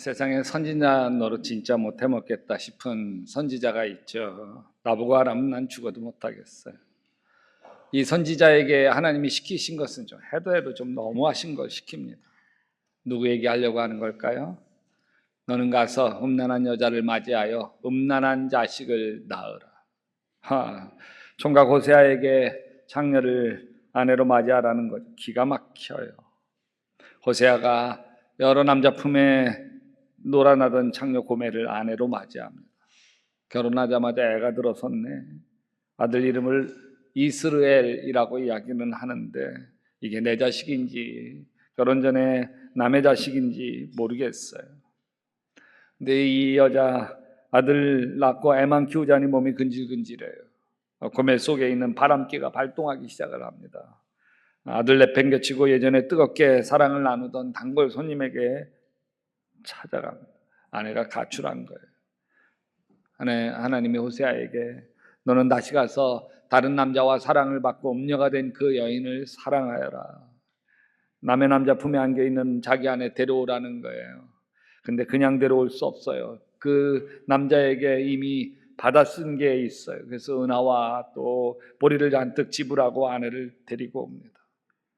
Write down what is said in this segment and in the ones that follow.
세상에 선지자 노릇 진짜 못해 먹겠다 싶은 선지자가 있죠. 나보고 하라면 난 죽어도 못하겠어요. 이 선지자에게 하나님이 시키신 것은 좀 해도 좀 너무하신 걸 시킵니다. 누구에게 하려고 하는 걸까요? 너는 가서 음란한 여자를 맞이하여 음란한 자식을 낳으라. 총각 호세아에게 장녀를 아내로 맞이하라는 것 기가 막혀요. 호세아가 여러 남자 품에 놀아나던 장녀 고멜을 아내로 맞이합니다. 결혼하자마자 애가 들어섰네. 아들 이름을 이스르엘이라고 이야기는 하는데 이게 내 자식인지 결혼 전에 남의 자식인지 모르겠어요. 근데 이 여자 아들 낳고 애만 키우자니 몸이 근질근질해요. 고멜 속에 있는 바람기가 발동하기 시작을 합니다. 아들 내팽개치고 예전에 뜨겁게 사랑을 나누던 단골 손님에게 찾아갑니다. 아내가 가출한 거예요. 하나님이 호세아에게 너는 다시 가서 다른 남자와 사랑을 받고 음녀가 된 그 여인을 사랑하여라. 남의 남자 품에 안겨있는 자기 아내 데려오라는 거예요. 근데 그냥 데려올 수 없어요. 그 남자에게 이미 받아 쓴 게 있어요. 그래서 은하와 또 보리를 잔뜩 지불하고 아내를 데리고 옵니다.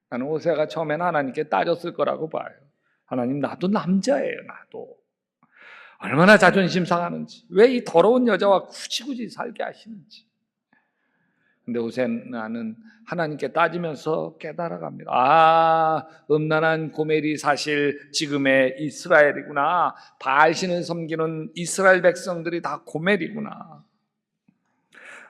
나는 호세아가 처음에는 하나님께 따졌을 거라고 봐요. 하나님, 나도 남자예요. 나도 얼마나 자존심 상하는지, 왜 이 더러운 여자와 굳이 살게 하시는지. 근데 호세아는 하나님께 따지면서 깨달아갑니다. 음란한 고멜이 사실 지금의 이스라엘이구나. 바알신을 섬기는 이스라엘 백성들이 다 고멜이구나.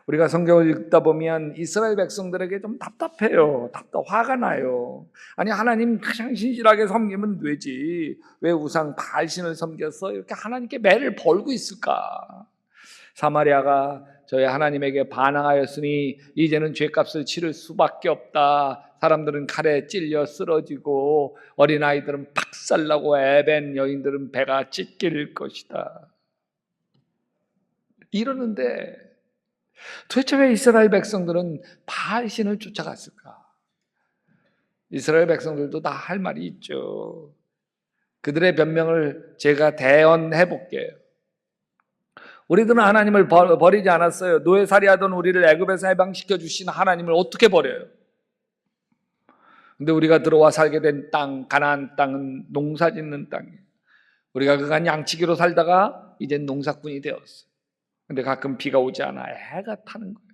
우리가 성경을 읽다 보면 이스라엘 백성들에게 좀 답답해요. 화가 나요. 아니, 하나님 그냥 신실하게 섬기면 되지. 왜 우상 바알신을 섬겨서 이렇게 하나님께 매를 벌고 있을까? 사마리아가 저희 하나님에게 반항하였으니 이제는 죄값을 치를 수밖에 없다. 사람들은 칼에 찔려 쓰러지고 어린아이들은 박살나고 애벤 여인들은 배가 찢길 것이다. 이러는데 도대체 왜 이스라엘 백성들은 바알신을 쫓아갔을까? 이스라엘 백성들도 다 할 말이 있죠. 그들의 변명을 제가 대언해 볼게요. 우리들은 하나님을 버리지 않았어요. 노예살이하던 우리를 애굽에서 해방시켜 주신 하나님을 어떻게 버려요? 근데 우리가 들어와 살게 된 땅, 가나안 땅은 농사짓는 땅이에요. 우리가 그간 양치기로 살다가 이제 농사꾼이 되었어요. 근데 가끔 비가 오지 않아 해가 타는 거예요.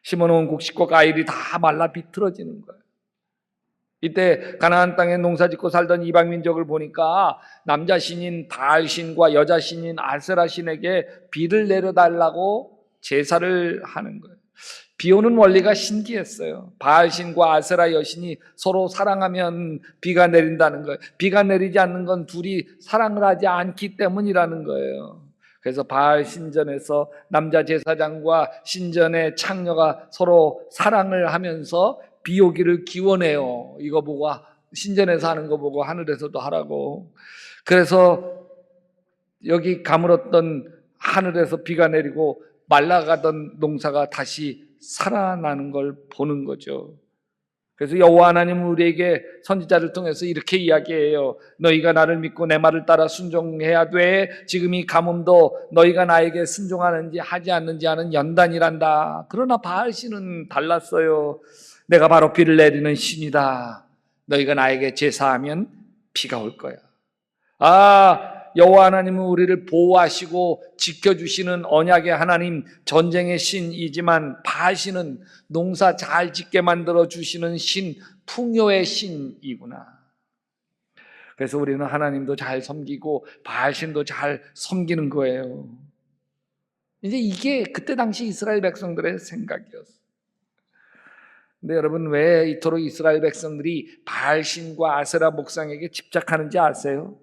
심어놓은 곡식과 과일이 다 말라 비틀어지는 거예요. 이때 가나안 땅에 농사짓고 살던 이방 민족을 보니까 남자 신인 바알신과 여자 신인 아세라 신에게 비를 내려달라고 제사를 하는 거예요. 비 오는 원리가 신기했어요. 바알신과 아세라 여신이 서로 사랑하면 비가 내린다는 거예요. 비가 내리지 않는 건 둘이 사랑을 하지 않기 때문이라는 거예요. 그래서 바알 신전에서 남자 제사장과 신전의 창녀가 서로 사랑을 하면서 비 오기를 기원해요. 이거 보고 신전에서 하는 거 보고 하늘에서도 하라고. 그래서 여기 가물었던 하늘에서 비가 내리고 말라가던 농사가 다시 살아나는 걸 보는 거죠. 그래서 여호와 하나님은 우리에게 선지자를 통해서 이렇게 이야기해요. 너희가 나를 믿고 내 말을 따라 순종해야 돼. 지금 이 가뭄도 너희가 나에게 순종하는지 하지 않는지 하는 연단이란다. 그러나 바알신은 달랐어요. 내가 바로 비를 내리는 신이다. 너희가 나에게 제사하면 비가 올 거야. 여호와 하나님은 우리를 보호하시고 지켜주시는 언약의 하나님, 전쟁의 신이지만 바알신은 농사 잘 짓게 만들어 주시는 신, 풍요의 신이구나. 그래서 우리는 하나님도 잘 섬기고 바알신도 잘 섬기는 거예요. 이제 이게 그때 당시 이스라엘 백성들의 생각이었어요. 근데 여러분, 왜 이토록 이스라엘 백성들이 바알신과 아세라 목상에게 집착하는지 아세요?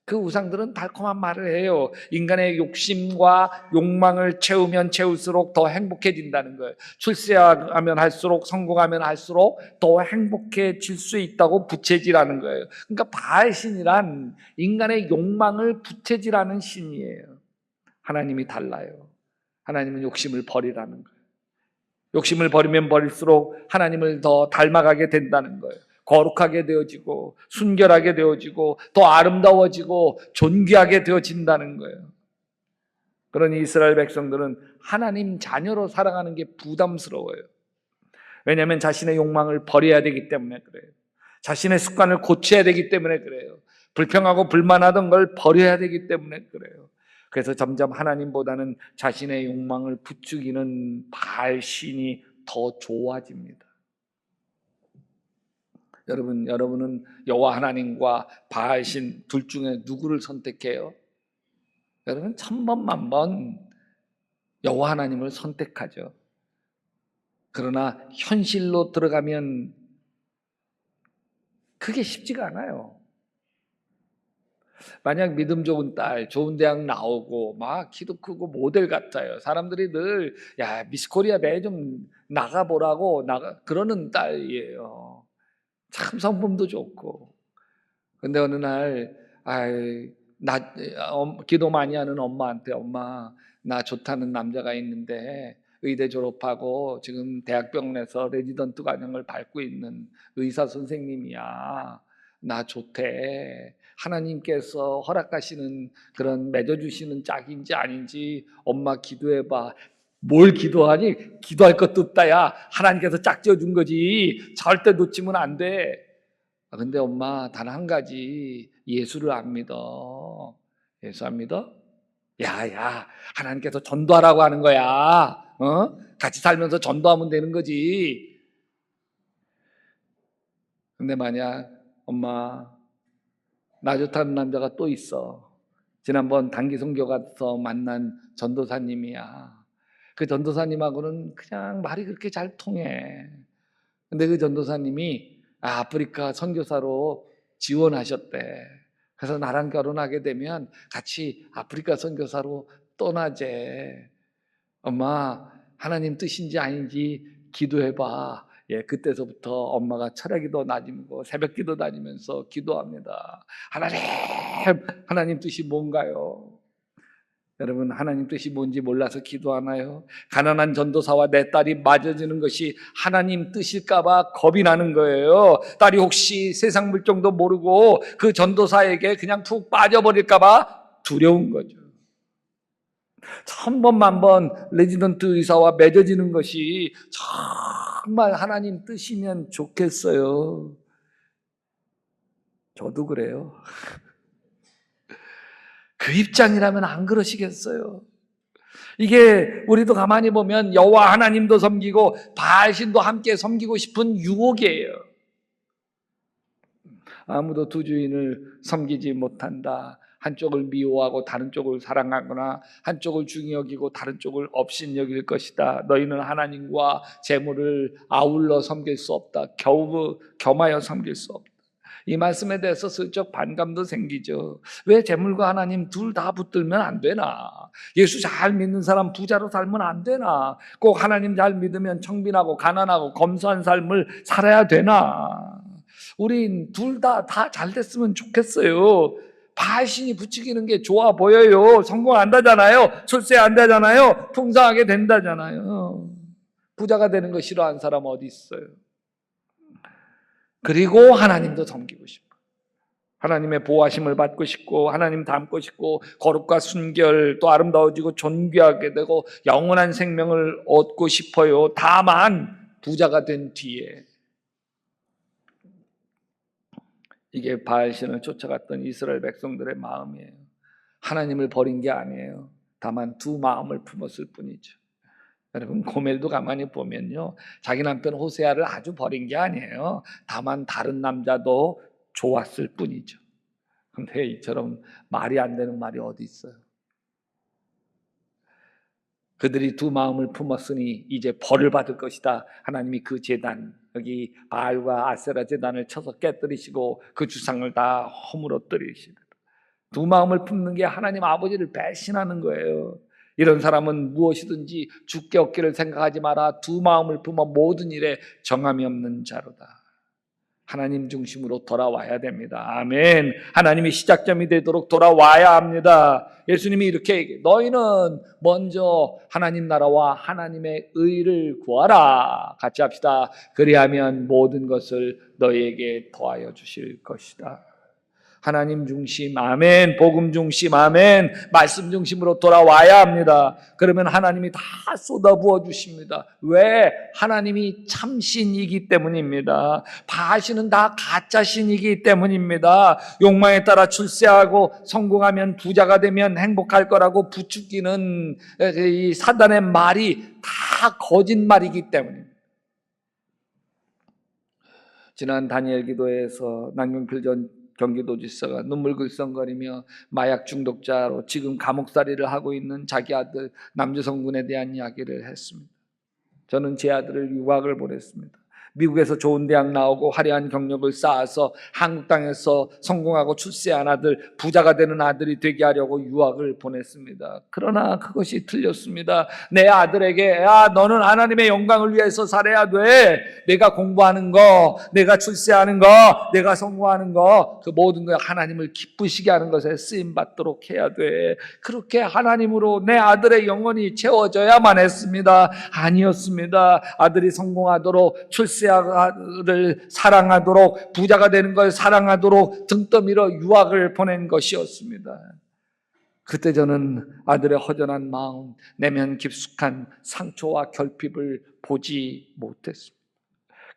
그 우상들은 달콤한 말을 해요. 인간의 욕심과 욕망을 채우면 채울수록 더 행복해진다는 거예요. 출세하면 할수록, 성공하면 할수록 더 행복해질 수 있다고 부채질하는 거예요. 그러니까 바알신이란 인간의 욕망을 부채질하는 신이에요. 하나님이 달라요. 하나님은 욕심을 버리라는 거예요. 욕심을 버리면 버릴수록 하나님을 더 닮아가게 된다는 거예요. 거룩하게 되어지고 순결하게 되어지고 더 아름다워지고 존귀하게 되어진다는 거예요. 그러니 이스라엘 백성들은 하나님 자녀로 살아가는 게 부담스러워요. 왜냐하면 자신의 욕망을 버려야 되기 때문에 그래요. 자신의 습관을 고쳐야 되기 때문에 그래요. 불평하고 불만하던 걸 버려야 되기 때문에 그래요. 그래서 점점 하나님보다는 자신의 욕망을 부추기는 바알 신이 더 좋아집니다. 여러분은 여호와 하나님과 바알 신 둘 중에 누구를 선택해요? 여러분 천번만번 여호와 하나님을 선택하죠. 그러나 현실로 들어가면 그게 쉽지가 않아요. 만약 믿음 좋은 딸, 좋은 대학 나오고 막 키도 크고 모델 같아요. 사람들이 늘 야 미스코리아 대회 좀 나가보라고 그러는 딸이에요. 참 성품도 좋고. 근데 어느 날 기도 많이 하는 엄마한테 엄마 나 좋다는 남자가 있는데 의대 졸업하고 지금 대학병원에서 레지던트 과정을 밟고 있는 의사 선생님이야. 나 좋대. 하나님께서 허락하시는 그런 맺어주시는 짝인지 아닌지 엄마 기도해봐. 뭘 기도하니? 기도할 것도 없다 야. 하나님께서 짝 지어준 거지. 절대 놓치면 안 돼. 근데 엄마 단 한 가지 예수를 안 믿어. 예수 안 믿어? 야야 하나님께서 전도하라고 하는 거야. 같이 살면서 전도하면 되는 거지. 근데 만약 엄마 나 좋다는 남자가 또 있어. 지난번 단기 선교 가서 만난 전도사님이야. 그 전도사님하고는 그냥 말이 그렇게 잘 통해. 근데 그 전도사님이 아프리카 선교사로 지원하셨대. 그래서 나랑 결혼하게 되면 같이 아프리카 선교사로 떠나재. 엄마 하나님 뜻인지 아닌지 기도해봐. 예, 그때서부터 엄마가 철야기도 다니고 새벽기도 다니면서 기도합니다. 하나님 뜻이 뭔가요? 여러분 하나님 뜻이 뭔지 몰라서 기도하나요? 가난한 전도사와 내 딸이 맞아지는 것이 하나님 뜻일까 봐 겁이 나는 거예요. 딸이 혹시 세상 물정도 모르고 그 전도사에게 그냥 푹 빠져버릴까 봐 두려운 거죠. 천번만번 레지던트 의사와 맺어지는 것이 정말 하나님 뜻이면 좋겠어요. 저도 그래요. 그 입장이라면 안 그러시겠어요? 이게 우리도 가만히 보면 여호와 하나님도 섬기고 바알신도 함께 섬기고 싶은 유혹이에요. 아무도 두 주인을 섬기지 못한다. 한쪽을 미워하고 다른 쪽을 사랑하거나 한쪽을 중히 여기고 다른 쪽을 업신 여길 것이다. 너희는 하나님과 재물을 아울러 섬길 수 없다. 겸하여 섬길 수 없다. 이 말씀에 대해서 슬쩍 반감도 생기죠. 왜 재물과 하나님 둘 다 붙들면 안 되나? 예수 잘 믿는 사람 부자로 살면 안 되나? 꼭 하나님 잘 믿으면 청빈하고 가난하고 검소한 삶을 살아야 되나? 우린 둘 다 잘 됐으면 좋겠어요. 바알신이 부추기는 게 좋아 보여요. 성공 안 되잖아요. 출세 안 되잖아요. 풍성하게 된다잖아요. 부자가 되는 거 싫어하는 사람 어디 있어요? 그리고 하나님도 섬기고 싶어. 하나님의 보호하심을 받고 싶고 하나님 닮고 싶고 거룩과 순결 또 아름다워지고 존귀하게 되고 영원한 생명을 얻고 싶어요. 다만 부자가 된 뒤에 이게 바알신을 쫓아갔던 이스라엘 백성들의 마음이에요. 하나님을 버린 게 아니에요. 다만 두 마음을 품었을 뿐이죠. 여러분 고멜도 가만히 보면요. 자기 남편 호세아를 아주 버린 게 아니에요. 다만 다른 남자도 좋았을 뿐이죠. 근데 이처럼 말이 안 되는 말이 어디 있어요? 그들이 두 마음을 품었으니 이제 벌을 받을 것이다. 하나님이 그 제단 여기 바알과 아세라 제단을 쳐서 깨뜨리시고 그 주상을 다 허물어뜨리시다. 두 마음을 품는 게 하나님 아버지를 배신하는 거예요. 이런 사람은 무엇이든지 죽게 얻기를 생각하지 마라. 두 마음을 품어 모든 일에 정함이 없는 자로다. 하나님 중심으로 돌아와야 됩니다. 아멘. 하나님이 시작점이 되도록 돌아와야 합니다. 예수님이 이렇게 얘기해요. 너희는 먼저 하나님 나라와 하나님의 의를 구하라. 같이 합시다. 그리하면 모든 것을 너희에게 더하여 주실 것이다. 하나님 중심, 아멘. 복음 중심, 아멘. 말씀 중심으로 돌아와야 합니다. 그러면 하나님이 다 쏟아부어 주십니다. 왜? 하나님이 참신이기 때문입니다. 바하시는 다 가짜신이기 때문입니다. 욕망에 따라 출세하고 성공하면 부자가 되면 행복할 거라고 부추기는 이 사단의 말이 다 거짓말이기 때문입니다. 지난 다니엘 기도회에서 남경필 전 경기도지사가 눈물 글썽거리며 마약 중독자로 지금 감옥살이를 하고 있는 자기 아들 남주성 군에 대한 이야기를 했습니다. 저는 제 아들을 유학을 보냈습니다. 미국에서 좋은 대학 나오고 화려한 경력을 쌓아서 한국 땅에서 성공하고 출세한 아들, 부자가 되는 아들이 되게 하려고 유학을 보냈습니다. 그러나 그것이 틀렸습니다. 내 아들에게 너는 하나님의 영광을 위해서 살아야 돼. 내가 공부하는 거, 내가 출세하는 거, 내가 성공하는 거, 그 모든 거 하나님을 기쁘시게 하는 것에 쓰임받도록 해야 돼. 그렇게 하나님으로 내 아들의 영혼이 채워져야만 했습니다. 아니었습니다. 아들이 성공하도록 출세를 사랑하도록 부자가 되는 걸 사랑하도록 등 떠밀어 유학을 보낸 것이었습니다. 그때 저는 아들의 허전한 마음, 내면 깊숙한 상처와 결핍을 보지 못했습니다.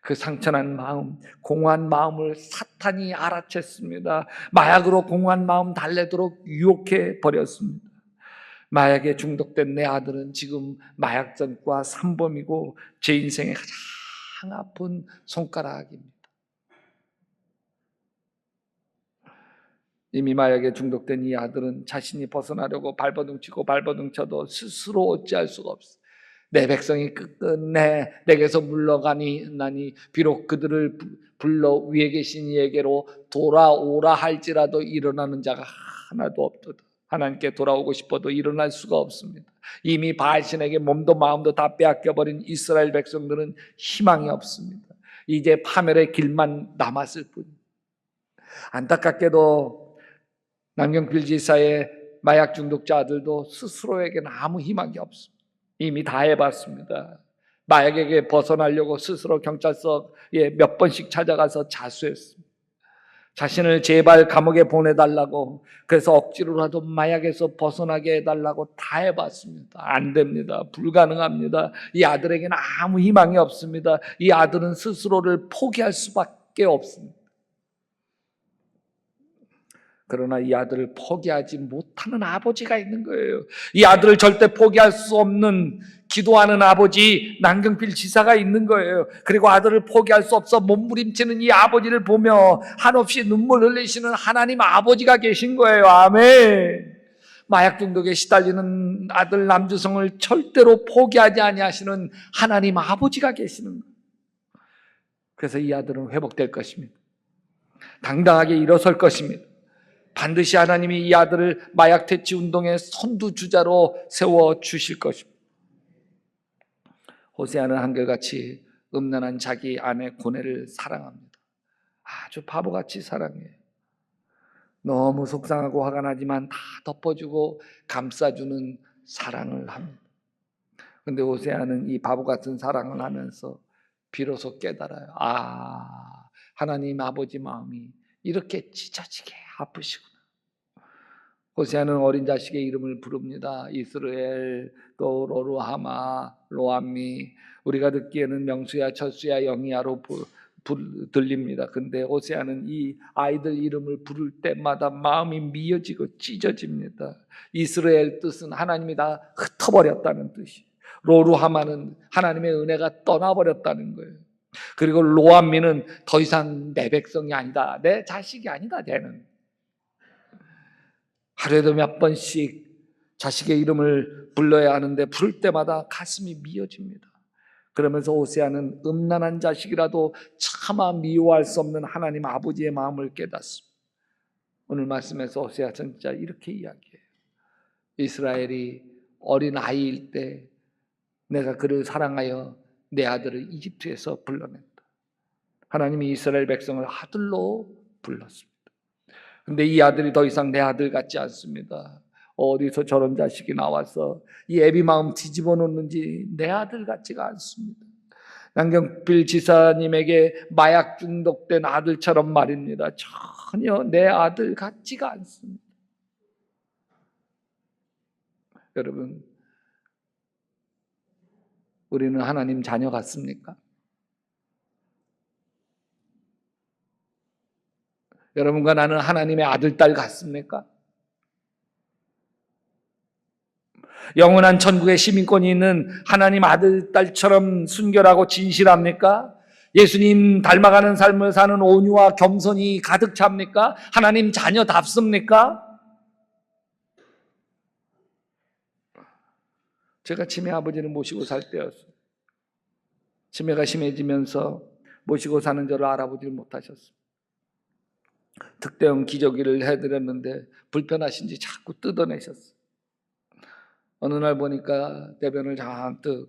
그 상처난 마음, 공허한 마음을 사탄이 알아챘습니다. 마약으로 공허한 마음 달래도록 유혹해 버렸습니다. 마약에 중독된 내 아들은 지금 마약전과 산범이고 제 인생의 가장 아픈 손가락입니다. 이미 마약에 중독된 이 아들은 자신이 벗어나려고 발버둥 치고 발버둥 쳐도 스스로 어찌할 수가 없어요. 내 백성이 끝끝내 내게서 물러가니 나니 비록 그들을 불러 위에 계신 이에게로 돌아오라 할지라도 일어나는 자가 하나도 없도다. 하나님께 돌아오고 싶어도 일어날 수가 없습니다. 이미 바알신에게 몸도 마음도 다 빼앗겨버린 이스라엘 백성들은 희망이 없습니다. 이제 파멸의 길만 남았을 뿐입니다. 안타깝게도 남경필 지사의 마약 중독자 아들도 스스로에게는 아무 희망이 없습니다. 이미 다 해봤습니다. 마약에게 벗어나려고 스스로 경찰서에 몇 번씩 찾아가서 자수했습니다. 자신을 제발 감옥에 보내달라고, 그래서 억지로라도 마약에서 벗어나게 해달라고 다 해봤습니다. 안 됩니다. 불가능합니다. 이 아들에게는 아무 희망이 없습니다. 이 아들은 스스로를 포기할 수밖에 없습니다. 그러나 이 아들을 포기하지 못하는 아버지가 있는 거예요. 이 아들을 절대 포기할 수 없는 기도하는 아버지 남경필 지사가 있는 거예요. 그리고 아들을 포기할 수 없어 몸부림치는 이 아버지를 보며 한없이 눈물 흘리시는 하나님 아버지가 계신 거예요. 아멘. 마약 중독에 시달리는 아들 남주성을 절대로 포기하지 아니하시는 하나님 아버지가 계시는 거예요. 그래서 이 아들은 회복될 것입니다. 당당하게 일어설 것입니다. 반드시 하나님이 이 아들을 마약 퇴치 운동의 선두주자로 세워주실 것입니다. 호세아는 한결같이 음란한 자기 아내 고넬을 사랑합니다. 아주 바보같이 사랑해요. 너무 속상하고 화가 나지만 다 덮어주고 감싸주는 사랑을 합니다. 그런데 호세아는 이 바보같은 사랑을 하면서 비로소 깨달아요. 하나님 아버지 마음이 이렇게 찢어지게 아프시구나. 호세아는 어린 자식의 이름을 부릅니다. 이스라엘, 또 로루하마, 로암미. 우리가 듣기에는 명수야, 철수야, 영희야로 들립니다. 근데 호세아는 이 아이들 이름을 부를 때마다 마음이 미어지고 찢어집니다. 이스라엘 뜻은 하나님이 다 흩어버렸다는 뜻이. 로루하마는 하나님의 은혜가 떠나버렸다는 거예요. 그리고 로암미는 더 이상 내 백성이 아니다, 내 자식이 아니다, 쟤는. 하루에도 몇 번씩 자식의 이름을 불러야 하는데 부를 때마다 가슴이 미어집니다. 그러면서 호세아는 음란한 자식이라도 차마 미워할 수 없는 하나님 아버지의 마음을 깨닫습니다. 오늘 말씀에서 호세아 선지자 이렇게 이야기해요. 이스라엘이 어린 아이일 때 내가 그를 사랑하여 내 아들을 이집트에서 불러냈다. 하나님이 이스라엘 백성을 아들로 불렀습니다. 근데 이 아들이 더 이상 내 아들 같지 않습니다. 어디서 저런 자식이 나와서 이 애비 마음 뒤집어 놓는지 내 아들 같지가 않습니다. 남경필 지사님에게 마약 중독된 아들처럼 말입니다. 전혀 내 아들 같지가 않습니다. 여러분, 우리는 하나님 자녀 같습니까? 여러분과 나는 하나님의 아들, 딸 같습니까? 영원한 천국의 시민권이 있는 하나님 아들, 딸처럼 순결하고 진실합니까? 예수님 닮아가는 삶을 사는 온유와 겸손이 가득 찹니까? 하나님 자녀답습니까? 제가 치매 아버지를 모시고 살 때였어요. 치매가 심해지면서 모시고 사는 저를 알아보지를 못하셨어요. 특대형 기저귀를 해드렸는데 불편하신지 자꾸 뜯어내셨어요. 어느 날 보니까 대변을 잔뜩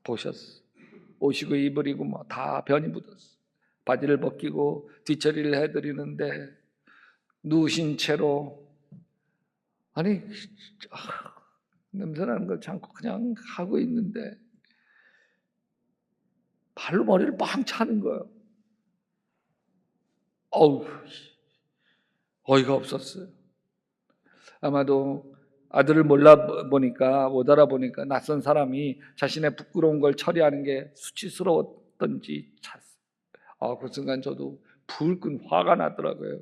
보셨어요. 옷이고 이불이고 뭐 다 변이 묻었어요. 바지를 벗기고 뒤처리를 해드리는데 누우신 채로 아니 냄새나는 걸 참고 그냥 하고 있는데 발로 머리를 빵 차는 거예요. 어이가 없었어요. 아마도 아들을 몰라보니까 못 알아보니까 낯선 사람이 자신의 부끄러운 걸 처리하는 게 수치스러웠던지 찼어요. 그 순간 저도 불끈 화가 나더라고요.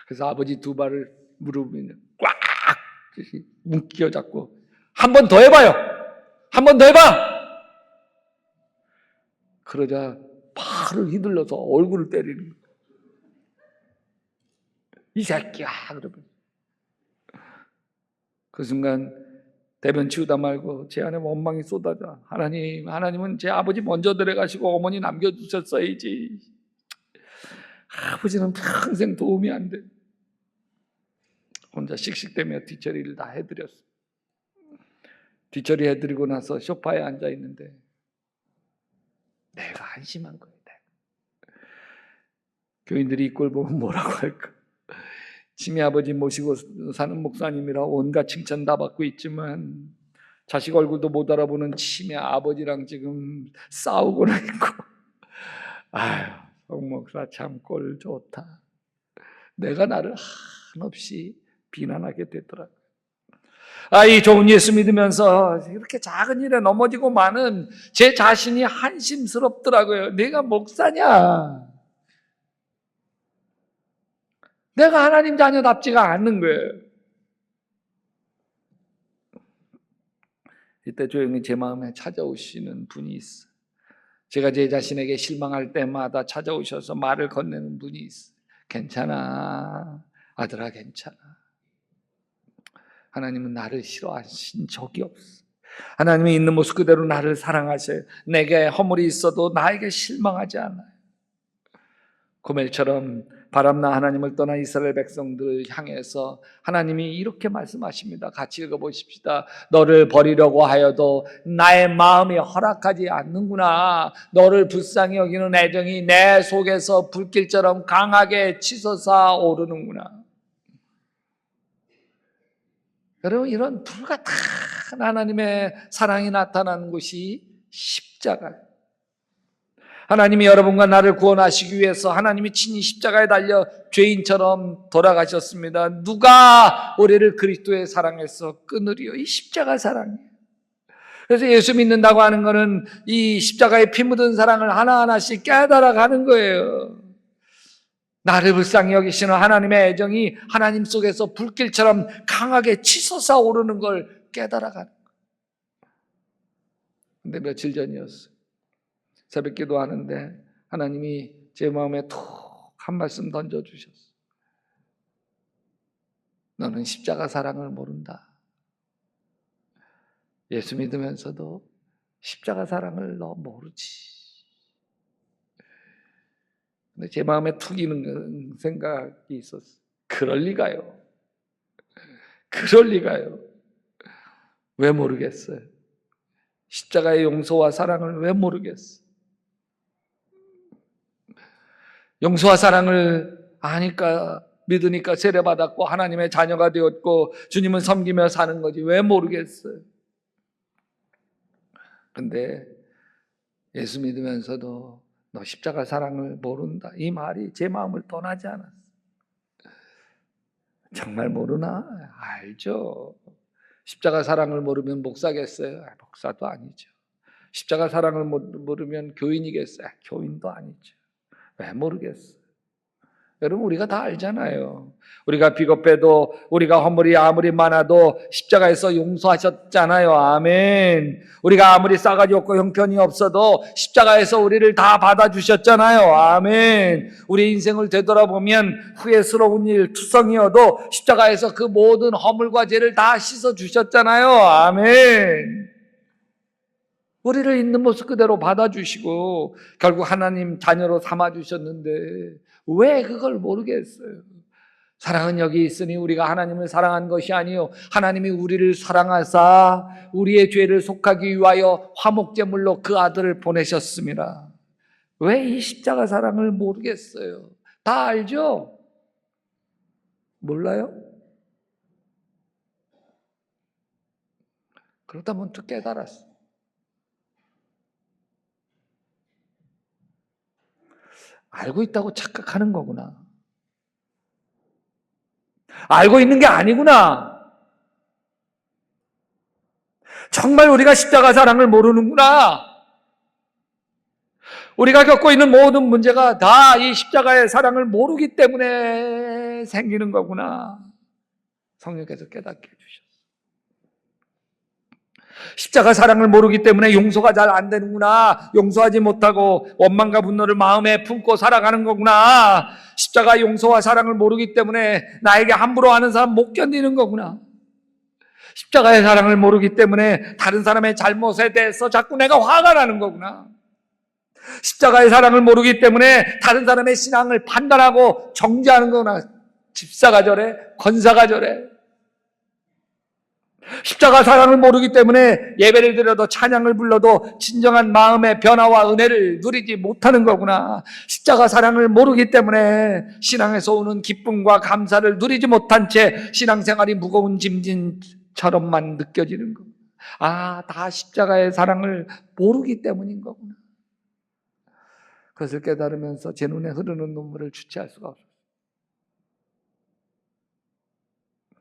그래서 아버지 두 발을 무릎에 꽉 묶여 잡고 한 번 더 해봐요. 한 번 더 해봐. 그러자 팔을 휘둘러서 얼굴을 때리는 거예요. 이 새끼야 그러면 그 순간 대변 치우다 말고 제 안에 원망이 쏟아져. 하나님은 제 아버지 먼저 데려가시고 어머니 남겨두셨어야지. 아버지는 평생 도움이 안 돼. 혼자 씩씩대며 뒤처리를 다 해드렸어. 뒤처리 해드리고 나서 소파에 앉아 있는데 내가 한심한 거예요. 교인들이 이 꼴 보면 뭐라고 할까? 치매 아버지 모시고 사는 목사님이라 온갖 칭찬 다 받고 있지만 자식 얼굴도 못 알아보는 치매 아버지랑 지금 싸우고는 있고 아유 송 목사 참 꼴 좋다. 내가 나를 한없이 비난하게 되더라고요. 이 좋은 예수 믿으면서 이렇게 작은 일에 넘어지고 마는 제 자신이 한심스럽더라고요. 내가 목사냐? 내가 하나님 자녀답지가 않는 거예요. 이때 조용히 제 마음에 찾아오시는 분이 있어요. 제가 제 자신에게 실망할 때마다 찾아오셔서 말을 건네는 분이 있어요. 괜찮아. 아들아 괜찮아. 하나님은 나를 싫어하신 적이 없어. 하나님이 있는 모습 그대로 나를 사랑하셔요. 내게 허물이 있어도 나에게 실망하지 않아요. 고멜처럼 바람나 하나님을 떠나 이스라엘 백성들을 향해서 하나님이 이렇게 말씀하십니다. 같이 읽어보십시다. 너를 버리려고 하여도 나의 마음이 허락하지 않는구나. 너를 불쌍히 여기는 애정이 내 속에서 불길처럼 강하게 치솟아 오르는구나. 여러분 이런 불같은 하나님의 사랑이 나타나는 곳이 십자가예요. 하나님이 여러분과 나를 구원하시기 위해서 하나님이 친히 십자가에 달려 죄인처럼 돌아가셨습니다. 누가 우리를 그리스도의 사랑에서 끊으리요? 이 십자가 사랑이에요. 그래서 예수 믿는다고 하는 것은 이 십자가에 피 묻은 사랑을 하나하나씩 깨달아가는 거예요. 나를 불쌍히 여기시는 하나님의 애정이 하나님 속에서 불길처럼 강하게 치솟아 오르는 걸 깨달아가는 거예요. 근데 며칠 전이었어요. 새벽 기도하는데 하나님이 제 마음에 톡 한 말씀 던져주셨어요. 너는 십자가 사랑을 모른다. 예수 믿으면서도 십자가 사랑을 너 모르지. 근데 제 마음에 툭 이는 생각이 있었어요. 그럴 리가요. 그럴 리가요. 왜 모르겠어요? 십자가의 용서와 사랑을 왜 모르겠어요? 용서와 사랑을 아니까, 믿으니까 세례받았고 하나님의 자녀가 되었고 주님을 섬기며 사는 거지 왜 모르겠어요? 근데 예수 믿으면서도 너 십자가 사랑을 모른다, 이 말이 제 마음을 떠나지 않았어요. 정말 모르나? 알죠. 십자가 사랑을 모르면 목사겠어요? 목사도 아니죠. 십자가 사랑을 모르면 교인이겠어요? 교인도 아니죠. 왜 모르겠어요? 여러분, 우리가 다 알잖아요. 우리가 비겁해도, 우리가 허물이 아무리 많아도 십자가에서 용서하셨잖아요. 아멘. 우리가 아무리 싸가지 없고 형편이 없어도 십자가에서 우리를 다 받아주셨잖아요. 아멘. 우리 인생을 되돌아보면 후회스러운 일, 투성이어도 십자가에서 그 모든 허물과 죄를 다 씻어주셨잖아요. 아멘. 우리를 있는 모습 그대로 받아주시고 결국 하나님 자녀로 삼아주셨는데 왜 그걸 모르겠어요? 사랑은 여기 있으니 우리가 하나님을 사랑한 것이 아니요 하나님이 우리를 사랑하사 우리의 죄를 속하기 위하여 화목제물로 그 아들을 보내셨습니다. 왜 이 십자가 사랑을 모르겠어요? 다 알죠? 몰라요? 그러다 문득 깨달았어. 알고 있다고 착각하는 거구나. 알고 있는 게 아니구나. 정말 우리가 십자가 사랑을 모르는구나. 우리가 겪고 있는 모든 문제가 다 이 십자가의 사랑을 모르기 때문에 생기는 거구나. 성령께서 깨닫게 해주셨어요. 십자가 사랑을 모르기 때문에 용서가 잘 안 되는구나. 용서하지 못하고 원망과 분노를 마음에 품고 살아가는 거구나. 십자가 용서와 사랑을 모르기 때문에 나에게 함부로 하는 사람 못 견디는 거구나. 십자가의 사랑을 모르기 때문에 다른 사람의 잘못에 대해서 자꾸 내가 화가 나는 거구나. 십자가의 사랑을 모르기 때문에 다른 사람의 신앙을 판단하고 정죄하는 거구나. 집사가 저래, 권사가 저래. 십자가 사랑을 모르기 때문에 예배를 드려도 찬양을 불러도 진정한 마음의 변화와 은혜를 누리지 못하는 거구나. 십자가 사랑을 모르기 때문에 신앙에서 오는 기쁨과 감사를 누리지 못한 채 신앙생활이 무거운 짐진처럼만 느껴지는 거구나. 아, 다 십자가의 사랑을 모르기 때문인 거구나. 그것을 깨달으면서 제 눈에 흐르는 눈물을 주체할 수가 없어요.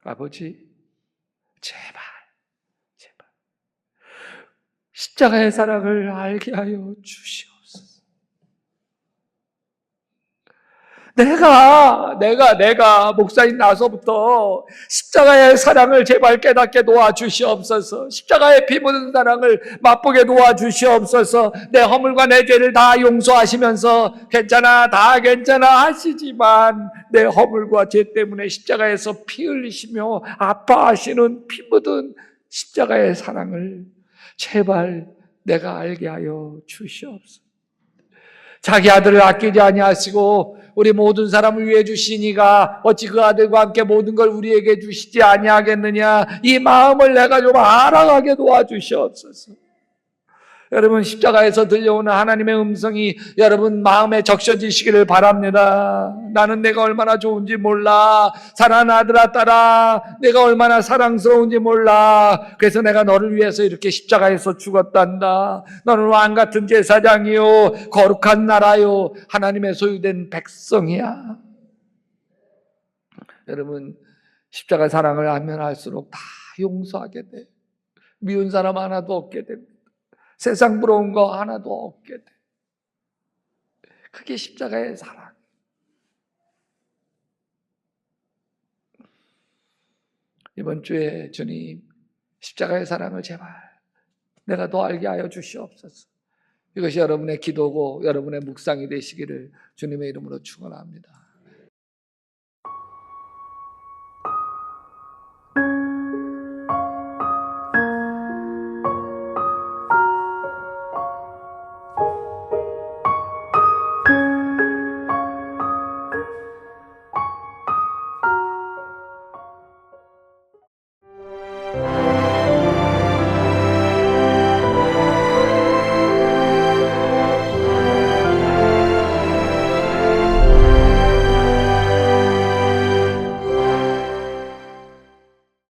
아버지, 제발 십자가의 사랑을 알게 하여 주시옵소서. 내가 목사인 나서부터 십자가의 사랑을 제발 깨닫게 도와주시옵소서. 십자가의 피 묻은 사랑을 맛보게 도와주시옵소서. 내 허물과 내 죄를 다 용서하시면서 괜찮아, 다 괜찮아 하시지만 내 허물과 죄 때문에 십자가에서 피 흘리시며 아파하시는 피 묻은 십자가의 사랑을 제발 내가 알게 하여 주시옵소서. 자기 아들을 아끼지 아니하시고 우리 모든 사람을 위해 주시니가 어찌 그 아들과 함께 모든 걸 우리에게 주시지 아니하겠느냐. 이 마음을 내가 좀 알아가게 도와주시옵소서. 여러분, 십자가에서 들려오는 하나님의 음성이 여러분 마음에 적셔지시기를 바랍니다. 나는 내가 얼마나 좋은지 몰라. 사랑하는 아들아, 딸아, 내가 얼마나 사랑스러운지 몰라. 그래서 내가 너를 위해서 이렇게 십자가에서 죽었단다. 너는 왕같은 제사장이요 거룩한 나라요 하나님의 소유된 백성이야. 여러분, 십자가 사랑을 알면 알수록 다 용서하게 돼. 미운 사람 하나도 없게 됩니다. 세상 부러운 거 하나도 없게 돼. 그게 십자가의 사랑. 이번 주에 주님, 십자가의 사랑을 제발 내가 더 알게 하여 주시옵소서. 이것이 여러분의 기도고 여러분의 묵상이 되시기를 주님의 이름으로 축원합니다.